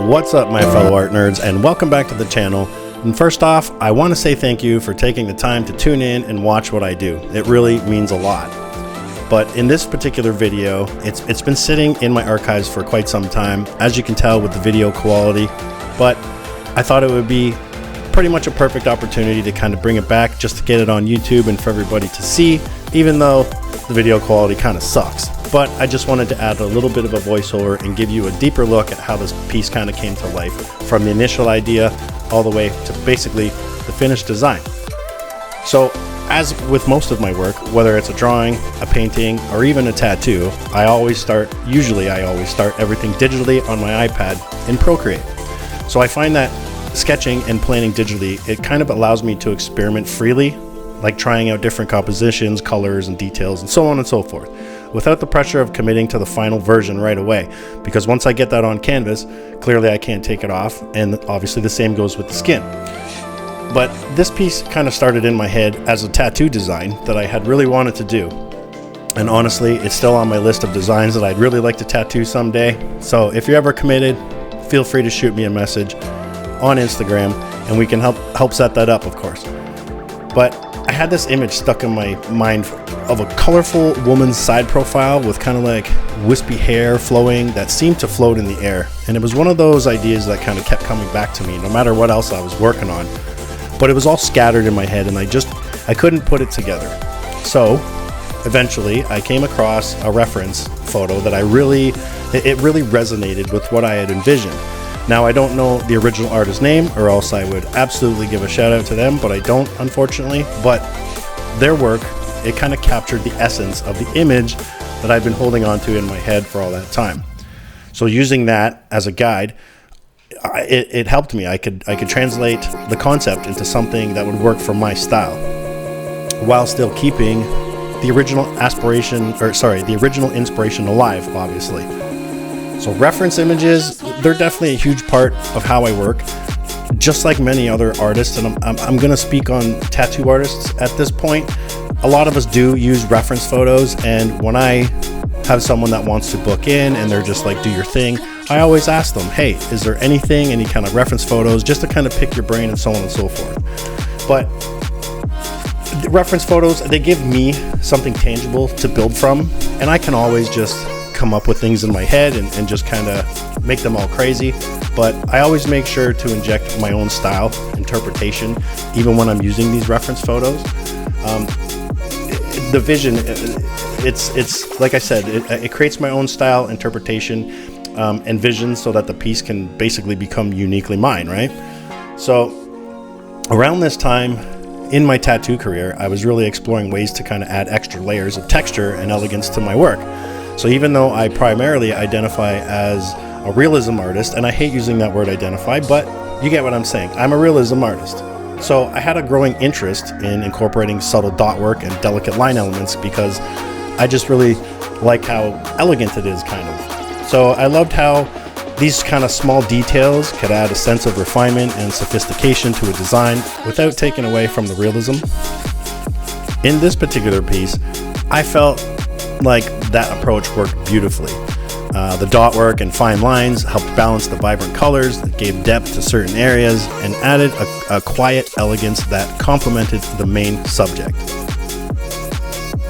What's up, my fellow art nerds, and welcome back to the channel. And first off, I want to say thank you for taking the time to tune in and watch what I do. It really means a lot. But in this particular video, it's been sitting in my archives for quite some time, as you can tell with the video quality, but I thought it would be pretty much a perfect opportunity to kind of bring it back just to get it on YouTube and for everybody to see, even though the video quality kind of sucks. But I just wanted to add a little bit of a voiceover and give you a deeper look at how this piece kind of came to life, from the initial idea all the way to basically the finished design. So as with most of my work, whether it's a drawing, a painting, or even a tattoo, I always start everything digitally on my iPad in Procreate. So I find that sketching and planning digitally, it kind of allows me to experiment freely, like trying out different compositions, colors, and details, and so on and so forth, without the pressure of committing to the final version right away. Because once I get that on canvas, clearly I can't take it off, and obviously the same goes with the skin. But this piece kind of started in my head as a tattoo design that I had really wanted to do. And honestly, it's still on my list of designs that I'd really like to tattoo someday. So if you're ever committed, feel free to shoot me a message on Instagram, and we can help set that up, of course. But I had this image stuck in my mind of a colorful woman's side profile with kind of like wispy hair flowing that seemed to float in the air. And it was one of those ideas that kind of kept coming back to me no matter what else I was working on. But it was all scattered in my head, and I couldn't put it together. So eventually I came across a reference photo that it really resonated with what I had envisioned. Now, I don't know the original artist's name, or else I would absolutely give a shout out to them, but I don't, unfortunately. But their work, it kind of captured the essence of the image that I've been holding on to in my head for all that time. So using that as a guide, it helped me. I could translate the concept into something that would work for my style, while still keeping the original the original inspiration alive, obviously. So reference images, they're definitely a huge part of how I work, just like many other artists. And I'm going to speak on tattoo artists at this point. A lot of us do use reference photos, and when I have someone that wants to book in and they're just like, do your thing, I always ask them, hey, is there any kind of reference photos, just to kind of pick your brain and so on and so forth. But the reference photos, they give me something tangible to build from, and I can always just come up with things in my head and just kind of make them all crazy. But I always make sure to inject my own style, interpretation, even when I'm using these reference photos. The vision, it's like I said, it creates my own style, interpretation, and vision, so that the piece can basically become uniquely mine, right? So around this time in my tattoo career, I was really exploring ways to kind of add extra layers of texture and elegance to my work. So even though I primarily identify as a realism artist, and I hate using that word identify, but you get what I'm saying, I'm a realism artist. So I had a growing interest in incorporating subtle dot work and delicate line elements, because I just really like how elegant it is, kind of. So I loved how these kind of small details could add a sense of refinement and sophistication to a design without taking away from the realism. In this particular piece, I felt like that approach worked beautifully. The dot work and fine lines helped balance the vibrant colors that gave depth to certain areas and added a quiet elegance that complemented the main subject.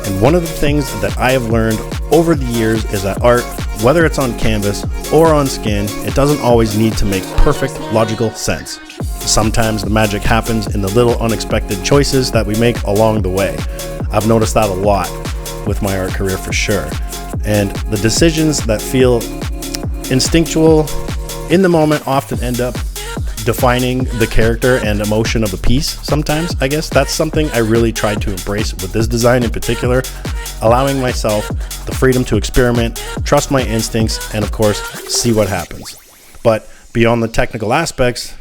And one of the things that I have learned over the years is that art, whether it's on canvas or on skin, it doesn't always need to make perfect logical sense. Sometimes the magic happens in the little unexpected choices that we make along the way. I've noticed that a lot with my art career, for sure. And the decisions that feel instinctual in the moment often end up defining the character and emotion of a piece sometimes. I guess that's something I really tried to embrace with this design in particular, allowing myself the freedom to experiment, trust my instincts, and of course, see what happens. But beyond the technical aspects,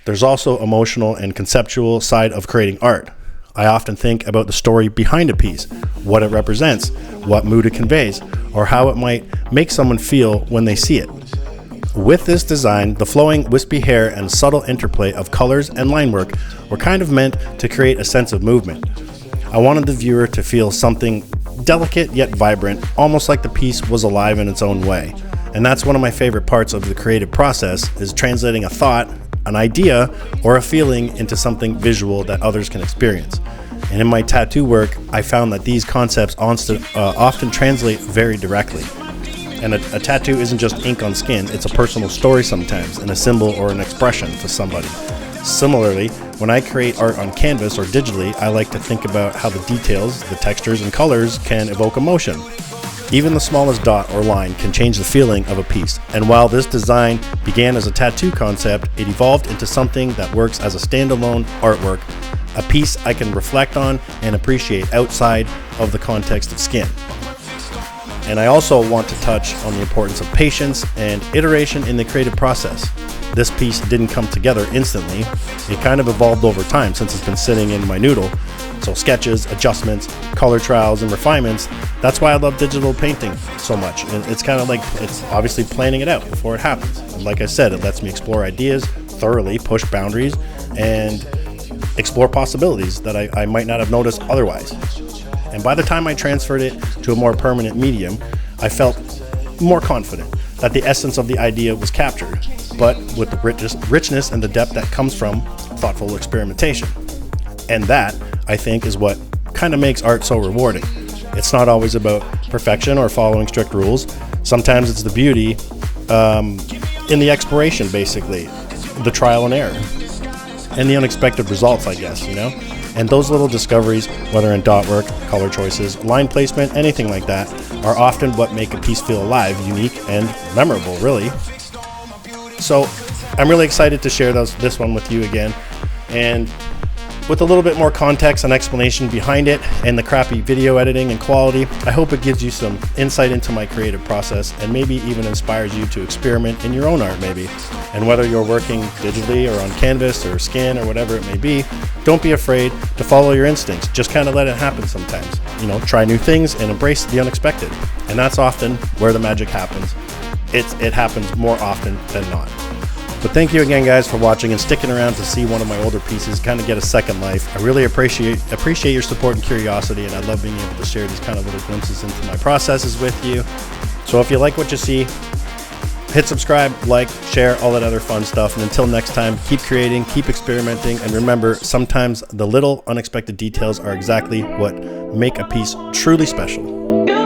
there's also emotional and conceptual side of creating art. I often think about the story behind a piece, what it represents, what mood it conveys, or how it might make someone feel when they see it. With this design, the flowing wispy hair and subtle interplay of colors and line work were kind of meant to create a sense of movement. I wanted the viewer to feel something delicate yet vibrant, almost like the piece was alive in its own way. And that's one of my favorite parts of the creative process, is translating a thought, an idea, or a feeling into something visual that others can experience. And in my tattoo work, I found that these concepts often translate very directly. And a tattoo isn't just ink on skin, it's a personal story sometimes, and a symbol or an expression to somebody. Similarly, when I create art on canvas or digitally, I like to think about how the details, the textures and colors can evoke emotion. Even the smallest dot or line can change the feeling of a piece. And while this design began as a tattoo concept, it evolved into something that works as a standalone artwork, a piece I can reflect on and appreciate outside of the context of skin. And I also want to touch on the importance of patience and iteration in the creative process. This piece didn't come together instantly. It kind of evolved over time since it's been sitting in my noodle. So sketches, adjustments, color trials, and refinements. That's why I love digital painting so much. And it's kind of like, it's obviously planning it out before it happens. And like I said, it lets me explore ideas thoroughly, push boundaries, and explore possibilities that I might not have noticed otherwise. And by the time I transferred it to a more permanent medium, I felt more confident that the essence of the idea was captured, but with the richness and the depth that comes from thoughtful experimentation. And that, I think, is what kind of makes art so rewarding. It's not always about perfection or following strict rules. Sometimes it's the beauty in the exploration, basically, the trial and error, and the unexpected results, I guess, you know? And those little discoveries, whether in dot work, color choices, line placement, anything like that, are often what make a piece feel alive, unique, and memorable, really. So I'm really excited to share this one with you again. And with a little bit more context and explanation behind it and the crappy video editing and quality, I hope it gives you some insight into my creative process and maybe even inspires you to experiment in your own art maybe. And whether you're working digitally or on canvas or skin or whatever it may be, don't be afraid to follow your instincts. Just kind of let it happen sometimes. You know, try new things and embrace the unexpected. And that's often where the magic happens. It happens more often than not. But thank you again, guys, for watching and sticking around to see one of my older pieces kind of get a second life. I really appreciate your support and curiosity, and I love being able to share these kind of little glimpses into my processes with you. So if you like what you see, hit subscribe, like, share, all that other fun stuff. And until next time, keep creating, keep experimenting, and remember, sometimes the little unexpected details are exactly what make a piece truly special.